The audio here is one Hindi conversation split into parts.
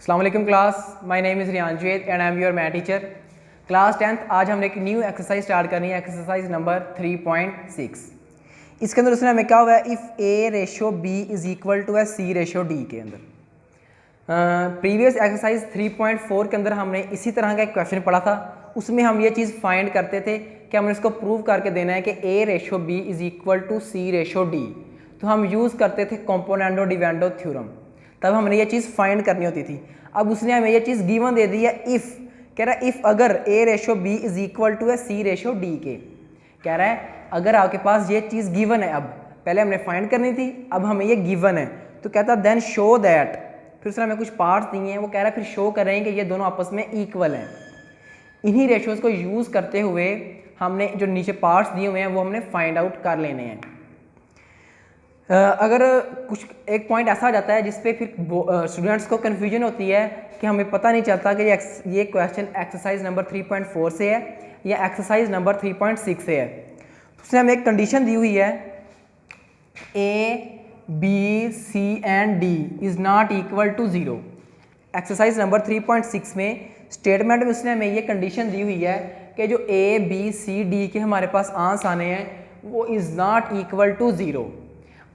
अस्सलाम वालेकुम class, my name is Riyan Jued and I am your math teacher. Class 10th आज हमने एक न्यू एक्सरसाइज स्टार्ट करनी है, एक्सरसाइज नंबर 3.6। इसके अंदर उसने हमें क्या हुआ है, if a ratio B is equal to है सी रेशो डी के अंदर। प्रीवियस एक्सरसाइज 3.4 के अंदर हमने इसी तरह का एक क्वेश्चन पढ़ा था। उसमें हम ये चीज़ फाइंड करते थे कि हमें इसको प्रूव करके देना है कि A ratio B is equal to C ratio D. तो हम यूज़ करते थे कंपोनेंडो डिवेंडो थ्योरम, तब हमने ये चीज़ फाइंड करनी होती थी। अब उसने हमें ये चीज़ गिवन दे दी है, इफ़ कह रहा है इफ़ अगर A ratio B is equal to है सी रेशो डी के। कह रहा है अगर आपके पास ये चीज़ गिवन है, अब पहले हमने फाइंड करनी थी, अब हमें ये गिवन है, तो कहता देन शो दैट, फिर उसने हमें कुछ पार्ट्स दिए हैं, वो कह रहा है फिर शो कर रहे हैं कि ये दोनों आपस में इक्वल हैं। इन्हीं रेशोज़ को यूज़ करते हुए हमने जो नीचे पार्ट्स दिए हुए हैं वो हमने फाइंड आउट कर लेने हैं। अगर कुछ एक पॉइंट ऐसा आ जाता है जिस पे फिर स्टूडेंट्स को कन्फ्यूजन होती है कि हमें पता नहीं चलता कि ये क्वेश्चन एक्सरसाइज नंबर 3.4 से है या एक्सरसाइज नंबर 3.6 से है। तो उसने हमें एक कंडीशन दी हुई है, a b c and d is not equal to 0। Exercise number 3.6 में स्टेटमेंट में उसने हमें ये कंडीशन दी हुई है कि जो ए बी सी डी के हमारे पास आंसर आने हैं वो इज़ नॉट इक्वल टू 0।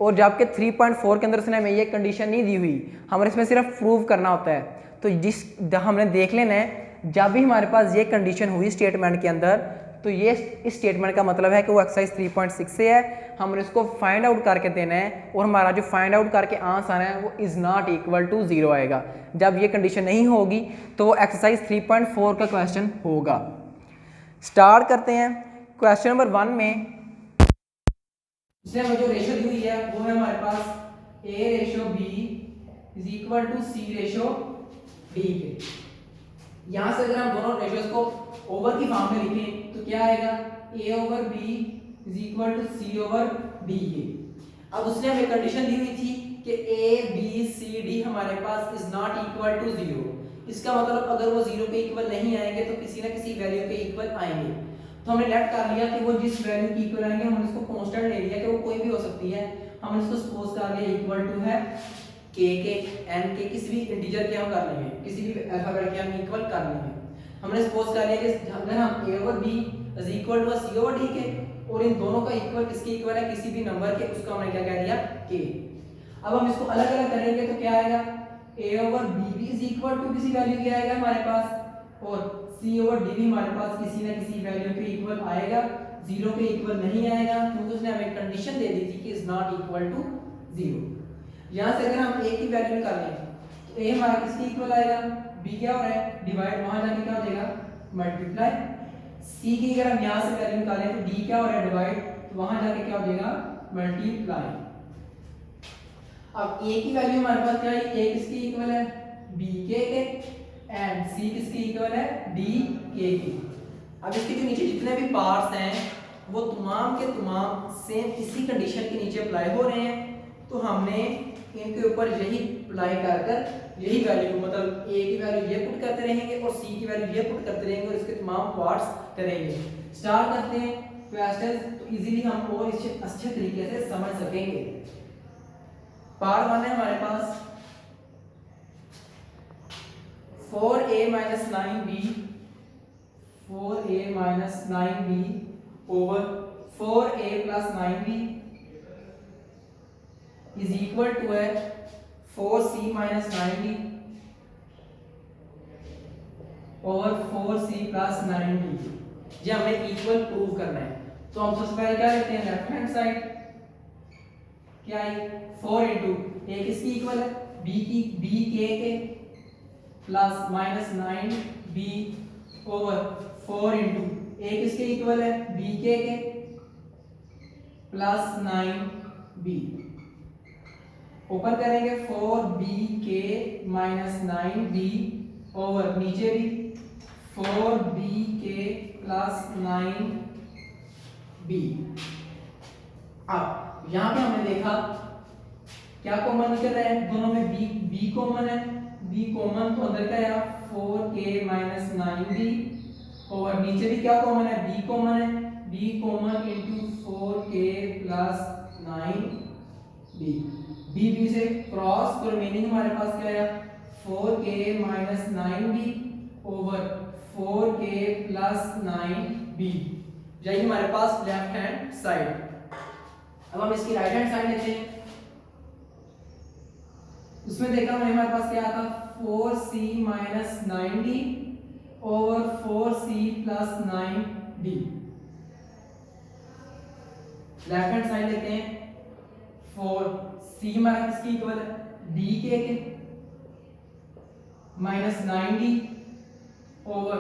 और जबकि 3.4 के अंदर उसने हमें ये कंडीशन नहीं दी हुई, हमें इसमें सिर्फ प्रूव करना होता है। तो हमने देख लेना है जब भी हमारे पास ये कंडीशन हुई स्टेटमेंट के अंदर, तो ये इस स्टेटमेंट का मतलब है कि वो एक्सरसाइज 3.6 से है। हमने इसको फाइंड आउट करके देना है और हमारा जो फाइंड आउट करके आंसर आना है वो इज़ नॉट इक्वल टू 0 आएगा। जब ये कंडीशन नहीं होगी तो वो एक्सरसाइज 3.4 का क्वेश्चन होगा। स्टार्ट करते हैं। क्वेश्चन नंबर 1 में इसने हमें जो रेशो दी हुई है वो है हमारे पास A ratio B is equal to C ratio D के। यहां से अगर हम दोनों रेशोज को ओवर की फॉर्म में लिखें तो क्या आएगा, A over B is equal to C over D के। अब उसने हमें कंडीशन दी हुई थी कि ए बी सी डी हमारे पास इज नॉट इक्वल टू 0। इसका मतलब अगर वो 0 के इक्वल नहीं आएंगे तो किसी ना किसी वैल्यू के इक्वल आएंगे। तो हमने लेट कर लिया कि वो जिस वैल्यू की इक्वल आएंगे हमने इसको कांस्टेंट ले लिया कि वो कोई भी हो सकती है। हमने इसको सपोज कर लिया इक्वल टू है k के n के, किसी भी इंटीजर के हम कर लेंगे, किसी भी अल्फाबेट के हम इक्वल कर लेंगे। हमने सपोज कर लिया कि अगर हम a over b is equal to c over d के और इन दोनों का इक्वल किसके इक्वल है, किसी भी नंबर के, उसका हमने क्या कह दिया k। अब हम इसको अलग अलग करेंगे तो क्या आएगा, a ओवर b भी इज इक्वल टू किसी वैल्यू के आएगा हमारे पास, और c ओवर d भी हमारे पास किसी ना किसी वैल्यू के इक्वल आएगा। 0 के इक्वल नहीं आएगा क्योंकि उसने हमें कंडीशन दे दी थी कि इज नॉट इक्वल टू 0। यहां से अगर हम a की वैल्यू निकालें तो a हमारा किसके इक्वल आएगा, b क्या हो रहा है डिवाइड, वहां जाके क्या हो जाएगा मल्टीप्लाई। c की अगर हम यहां से वैल्यू निकालें तो d क्या हो रहा है डिवाइड, तो वहां जाके क्या हो जाएगा मल्टीप्लाई। अब a की वैल्यू हमारे पास क्या है, a किसके इक्वल है b के एंड c किसके इक्वल है d k के। अब इसके जो नीचे जितने भी पार्ट्स हैं वो तमाम के तमाम सेम इसी कंडीशन के नीचे अप्लाई हो रहे हैं। तो हमने इनके ऊपर यही अप्लाई कर यही वैल्यू, मतलब a की वैल्यू ये पुट करते रहेंगे और c की वैल्यू ये पुट करते रहेंगे और इसके तमाम पार्ट्स करेंगे। स्टार्ट करते हैं क्वेश्चन, तो इजीली हम और इसे अच्छे तरीके से समझ सकेंगे। पार्ट 1 है हमारे पास 4a 9b 4a 9b over 4a plus 9b is equal to है 4c minus 9b over 4c plus 9b। ये हमें इक्वल प्रूव करना है। तो हम सबसे पहले क्या लेते हैं, लेफ्ट हैंड साइड क्या है 4 इंटू a किसकी इक्वल है b के plus minus 9b over 4 into a किसके इक्वल है b के प्लस 9b। ऊपर करेंगे 4b के माइनस 9b ओवर नीचे भी 4b के प्लस 9b। अब यहां पे हमने देखा क्या कॉमन निकल रहा है, दोनों में b कॉमन है, b कॉमन तो अंदर का आया 4k माइनस 9b और नीचे भी क्या कॉमन है b कॉमन है, b common into 4k plus 9b। b से क्रॉस तो रिमेनिंग हमारे पास क्या आया 4k minus 9b over 4k plus 9b, यही हमारे पास लेफ्ट हैंड साइड। अब हम इसकी राइट हैंड साइड लेते हैं। उसमें देखा हमने हमारे पास क्या था 4c minus 9d over 4c plus 9d। Left hand side लेते हैं 4c हमारा किसकी इक्वल है dk के माइनस 9d ओवर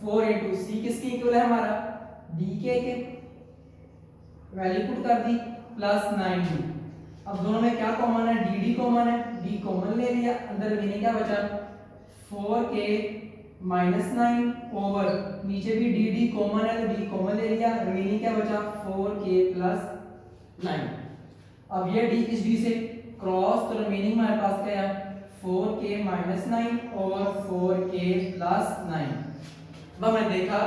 4 इंटू सी किसकी इक्वल है हमारा dk के, वैल्यू पुट कर दी प्लस 9d। अब दोनों में क्या कॉमन है dd कॉमन है, d कॉमन ले लिया, अंदर रिमेनिंग क्या बचा 4k माइनस 9 ओवर नीचे भी dd कॉमन है तो d कॉमन ले लिया, रिमेनिंग क्या बचा 4k प्लस 9। अब ये d इस d से क्रॉस तो रिमेनिंग हमारे पास क्या है 4k माइनस 9 और 4k प्लस 9। अब हमने देखा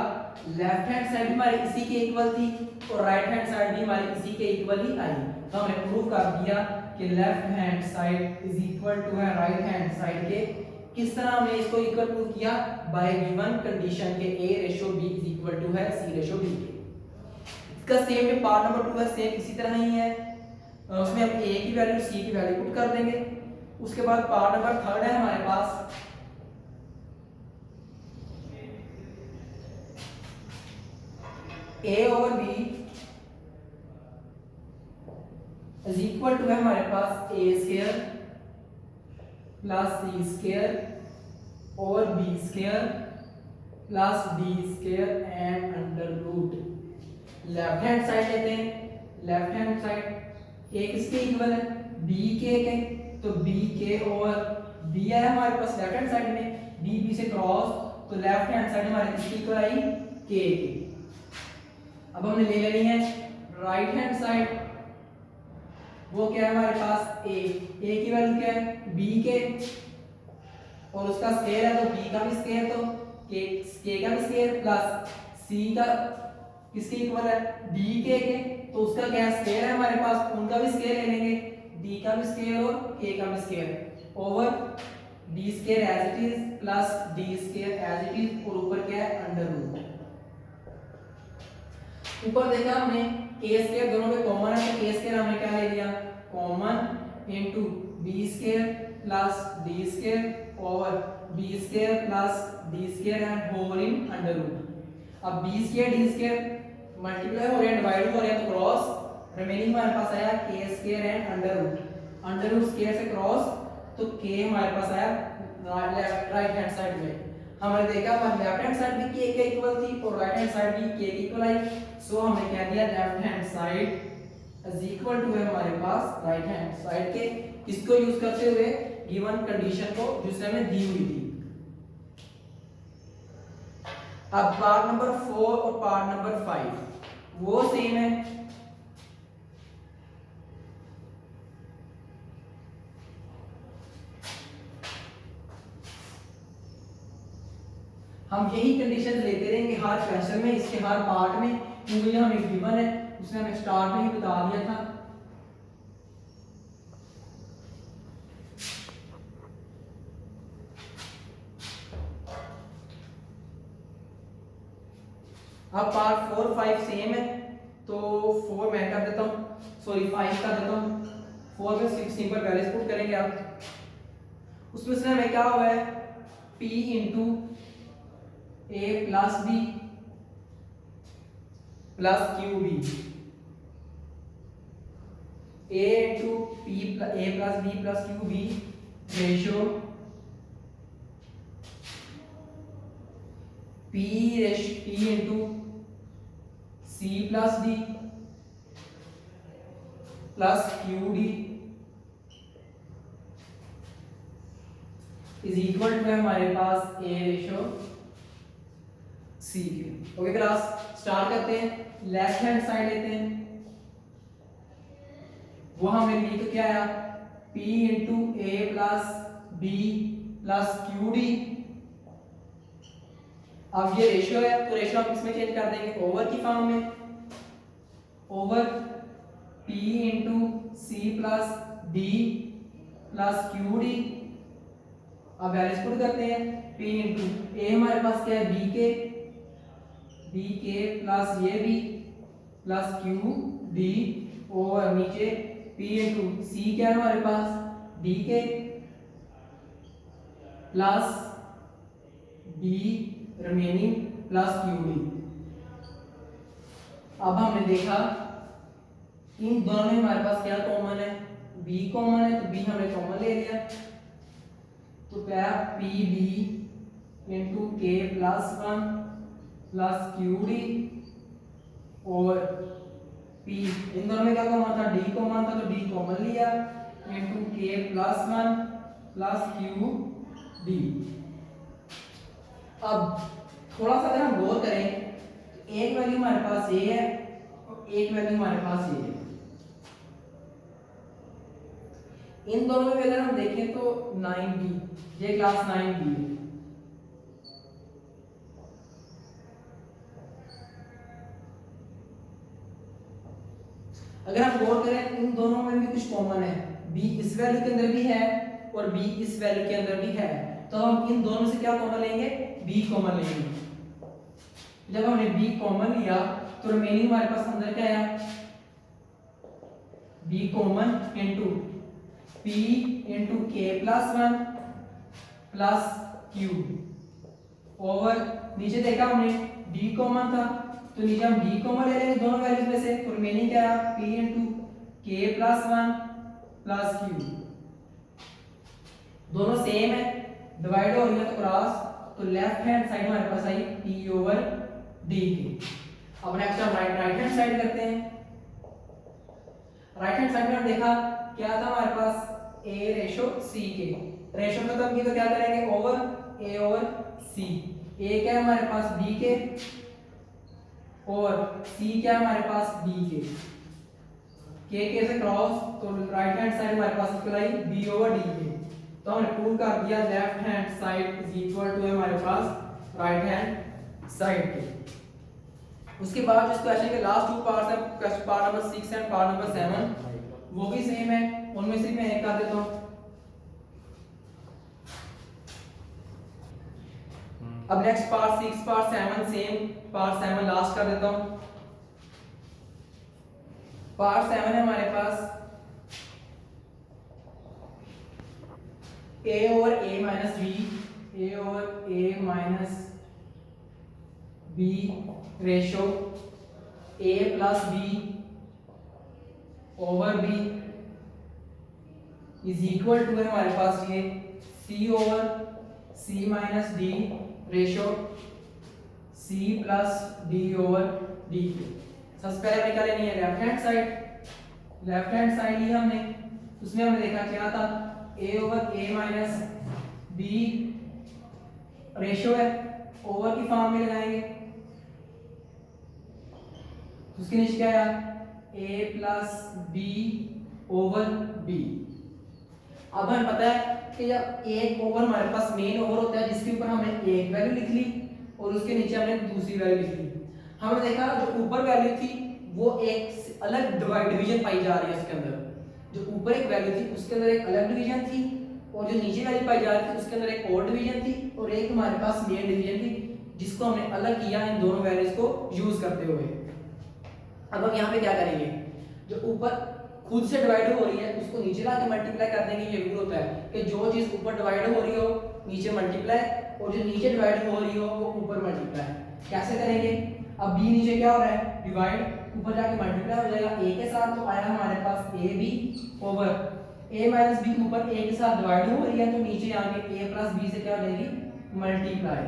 लेफ्ट हैंड साइड भी हमारी इसी के इक्वल थी और राइट हैंड साइड भी हमारी इसी के इक्वल ही आई, तो हमने प्रूव कर दिया कि left hand side is equal to है राइट हैंड साइड के। किस तरह हमने इसको इक्वल प्रूव किया बाय गिवन कंडीशन के a/b इज इक्वल टू है c/d के। इसका सेम में पार्ट नंबर 2 है, सेम इसी तरह ही है, उसमें हम a की वैल्यू c की वैल्यू पुट कर देंगे। उसके बाद पार्ट नंबर 3 है हमारे पास a over b is equal to है हमारे पास a square plus c square और b square plus d square and under root. Left hand side लेते हैं, लेफ्ट हैंड साइड a किसके इक्वल है bk के, तो bk ओवर b है हमारे पास लेफ्ट हैंड साइड में, b से क्रॉस तो लेफ्ट हैंड साइड हमारे किसकी इक्वल आई k की। अब हमने ले लेनी है राइट हैंड साइड, वो क्या है हमारे पास a की वैल्यू क्या है b के और उसका स्क्वायर है तो b का भी स्क्वायर तो k का भी स्क्वायर प्लस c का किसके इक्वल है d के तो उसका क्या स्क्वायर है हमारे पास, उनका भी स्क्वायर ले लेंगे d का भी स्क्वायर और k का भी square over d square as it is plus d square as it is और ऊपर क्या है अंडर रूट। ऊपर देखा हमने k स्क्वायर दोनों में कॉमन है तो k स्क्वायर हमने क्या ले लिया common into b square plus d square over b square plus d square and whole in under root. अब b square d square multiply हो रहे हैं डिवाइड हो रहे हैं तो क्रॉस रिमेनिंग हमारे पास आया k square and under root square से क्रॉस तो k हमारे पास आया राइट हैंड साइड में। हमने देखा हमारे लेफ्ट हैंड साइड भी k के इक्वल थी और राइट हैंड साइड भी k के इक्वल आई, सो हमने क्या दिया left hand side is equal to है हमारे पास राइट हैंड साइड के, इसको यूज करते हुए गिवन कंडीशन को जिसने हमें दी हुई थी। अब पार्ट नंबर 4 और पार्ट नंबर 5 वो सेम है, हम यही कंडीशन लेते रहेंगे हर क्वेश्चन में, इसके हर पार्ट में, क्योंकि जो हमें गिवन है उसने हमें स्टार्ट में ही बता दिया था। अब पार्ट 4 5 सेम है तो 4 मैं कर देता हूँ, सॉरी 5 कर देता हूँ, 4 में सिंपल वैल्यूज पुट करेंगे आप। उसमें से हमें क्या हुआ है p into a plus b plus q b, a into a plus b plus q b ratio p into c plus d plus q d is equal to है हमारे पास a रेशियो c के। ओके क्लास स्टार्ट करते हैं, लेफ्ट हैंड साइड लेते हैं, वो हमें लिख क्या आया p into a plus b plus q D. अब ये रेशियो है तो रेशियो हम इसमें चेंज कर देंगे ओवर की फॉर्म में, over p into c plus d plus q D अब वैल्यूज पुट करते हैं, p इंटू ए हमारे पास क्या है बी के प्लस ये बी प्लस क्यू डी और नीचे p इंटू सी क्या है हमारे पास डी के plus D remaining plus q D. अब हमने देखा इन दोनों में हमारे पास क्या कॉमन है, b कॉमन है, तो b हमने कॉमन ले लिया, तो क्या P B into k plus one plus q D और p इन दोनों में क्या कॉमन था, d कॉमन था, तो d कॉमन लिया into k plus one plus q D. अब थोड़ा सा अगर हम गौर करें तो एक वैल्यू हमारे पास ये है और एक वैल्यू हमारे पास ये है। इन दोनों में अगर हम देखें तो 9b, ये क्लास 9b है। अगर हम गौर करें इन दोनों में भी कुछ कॉमन है, b इस वैल्यू के अंदर भी है और b इस वैल्यू के अंदर भी है, तो हम इन दोनों से क्या कॉमन लेंगे, b कॉमन लेंगे। जब हमने b कॉमन लिया तो रिमेनिंग हमारे पास अंदर क्या आया, b common into p into k plus one plus q over नीचे देखा हमने d कॉमन था तो नीचे हम d कॉमन ले लेंगे दोनों वैल्यूज में से, तो रिमेनिंग क्या है p into k plus one plus Q. दोनों सेम है, डिवाइड हो रही है तो क्रॉस, तो लेफ्ट हैंड साइड हमारे पास आई p ओवर d की। अब नेक्स्ट हम राइट हैंड साइड करते हैं। राइट हैंड साइड में हमने देखा क्या था हमारे पास a रेशो c के, रेशो खत्म की तो क्या करेंगे over a over c। a क्या है हमारे पास b के और c क्या है हमारे पास b के से क्रॉस, तो राइट हैंड साइड हमारे पास इक्वल आई b ओवर d के। तो हमने प्रूव कर दिया left hand side is equal to हमारे पास राइट हैंड साइड के। उसके बाद जिस क्वेश्चन के लास्ट टू पार्ट्स हैं, part number 6 and part number 7, वो भी सेम है, उनमें से मैं एक कर देता हूं। अब next part 6 part 7 same, part 7 last कर देता हूं। पार्ट 7 है हमारे पास a over a minus b, a over a minus b ratio a plus b over b is equal to है हमारे पास ये c over c minus d ratio c plus d over d। सबसे पहले हमें क्या लेनी है left hand side. Left hand side ली हमने, उसमें हमने देखा क्या था a over a minus b ratio है, ओवर की फॉर्म में लगाएंगे, उसके नीचे क्या आया a plus b over b। अब हमें पता है कि जब एक ओवर हमारे पास मेन ओवर होता है जिसके ऊपर हमने एक वैल्यू लिख ली और उसके नीचे हमने दूसरी वैल्यू लिख ली। हमने देखा जो ऊपर वैल्यू थी वो एक अलग डिवीजन पाई जा रही है उसके अंदर, जो ऊपर एक वैल्यू थी उसके अंदर एक अलग डिवीजन थी और जो नीचे वैल्यू पाई जा रही थी उसके अंदर एक और डिवीजन थी और एक हमारे पास मेन डिवीजन थी जिसको हमने अलग किया इन दोनों वैल्यूज को यूज करते हुए। अब हम यहाँ पे क्या करेंगे, जो ऊपर खुद से डिवाइड हो रही है उसको नीचे लाके मल्टीप्लाई कर देंगे। ये रूल होता है कि जो चीज ऊपर डिवाइड हो रही हो नीचे मल्टीप्लाई और जो नीचे डिवाइड हो रही हो वो ऊपर मल्टीप्लाई। कैसे करेंगे, अब b नीचे क्या हो रहा है डिवाइड, ऊपर जाके मल्टीप्लाई हो जाएगा a के साथ, तो आया हमारे पास ab over a minus b के ऊपर a के साथ डिवाइड हो रही है तो नीचे आके a प्लस b से क्या हो जाएगी multiply.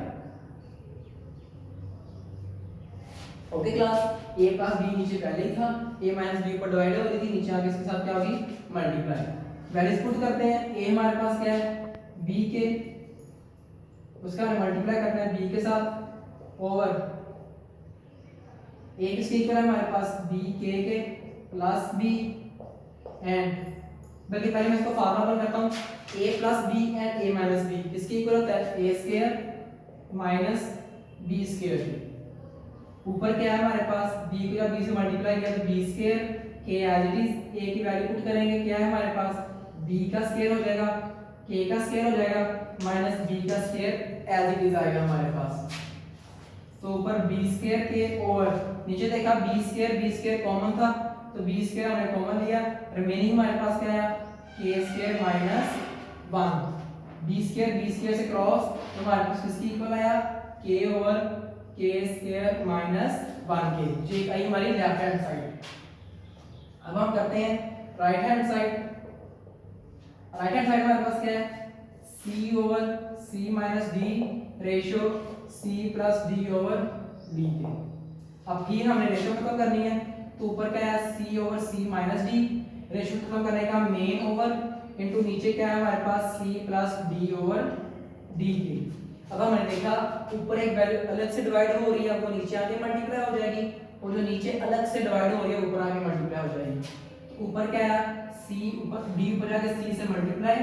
Okay class, a plus b नीचे पहले ही था, a माइनस b ऊपर डिवाइड हो रही थी, नीचे आके इसके साथ क्या होगी मल्टीप्लाई। वैल्यूज पुट करते हैं, a हमारे पास क्या है b के, उसका हमें मल्टीप्लाई करना है b के साथ ओवर a किसके इक्वल है हमारे पास b के प्लस b एंड, बल्कि पहले मैं इसको फार्मूला बन करता हूँ a plus b and a minus b किसके इक्वल होता है a square minus b square. ऊपर क्या है हमारे पास b को जब b से मल्टीप्लाई किया तो b square k as it is, a की वैल्यू पुट करेंगे क्या है हमारे पास b का स्क्वायर हो जाएगा k का स्क्वायर हो जाएगा माइनस बी का स्क्वायर एज इट इज आएगा हमारे पास। तो ऊपर बी स्क्वायर के और नीचे देखा बी स्क्वायर कॉमन था तो बी स्क्वायर हमने कॉमन लिया, रिमेनिंग हमारे पास क्या आया के स्क्वायर माइनस 1। बी स्क्वायर से क्रॉस तो हमारे पास किसकी इक्वल आया के ओवर के स्क्वायर माइनस 1 के, जो आई हमारी लेफ्ट हैंड साइड। अब हम करते हैं right hand side. Right hand side हमारे पास क्या है c over c minus D ratio c plus D over D के। अब फिर हमने रेशियो खत्म करनी है तो ऊपर क्या है c over c minus D, ratio खत्म करने का मेन ओवर इनटू नीचे क्या है हमारे पास c plus D over D के। अब हमने देखा ऊपर एक वैल्यू अलग से डिवाइड हो रही है वो नीचे आके मल्टीप्लाई हो जाएगी और जो नीचे अलग से डिवाइड हो रही है ऊपर आके मल्टीप्लाई हो जाएगी। ऊपर क्या है c ऊपर d ऊपर जाके c से मल्टीप्लाई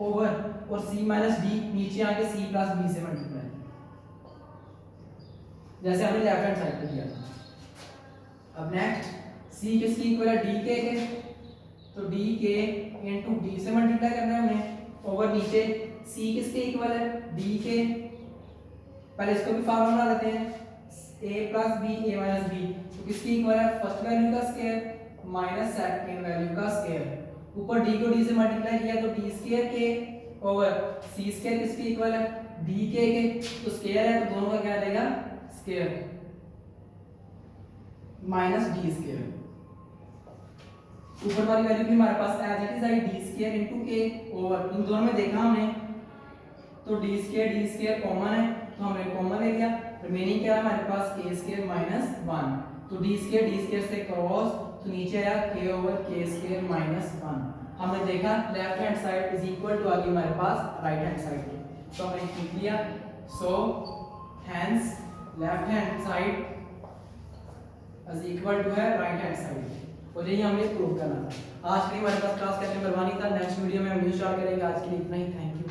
ओवर और c माइनस डी नीचे आके c प्लस b से मल्टीप्लाई, जैसे हमने लेफ्ट हैंड साइड पे किया था। अब नेक्स्ट c किसकी इक्वल है d के, तो d के इनटू d से मल्टीप्लाई करना है हमें ओवर नीचे c किसके इक्वल है d के। पहले इसको भी फॉर्मूला बना लेते हैं a plus b a minus b, तो किसकी इक्वल है फर्स्ट वैल्यू का स्क्वायर माइनस सेकंड वैल्यू का स्क्वायर। ऊपर d को d से मल्टीप्लाई किया तो d स्क्वायर के ओवर c स्क्वायर किसकी इक्वल है d के, तो स्क्वायर है तो दोनों का क्या देगा स्क्वायर माइनस डी स्क्वायर। ऊपर वाली वैल्यू भी हमारे पास as it is i d square into k over, इन दोनों में देखा हमने तो डी स्क्वायर कॉमन है तो हमने कॉमन ले लिया, रिमेनिंग क्या है हमारे पास के स्क्वायर माइनस 1। तो डी स्क्वायर से क्रॉस तो नीचे आया के ओवर के स्क्वायर माइनस 1। हमने देखा left hand side is equal to आ गई हमारे पास राइट हैंड साइड की, तो हमने लिख लिया so hence left hand side is equal to है राइट हैंड साइड, और यही हमने प्रूव करना था। आज के लिए हमारे पास क्लास का नंबर 1 था। नेक्स्ट वीडियो में हम ये स्टार्ट करेंगे। आज के लिए इतना ही, थैंक यू।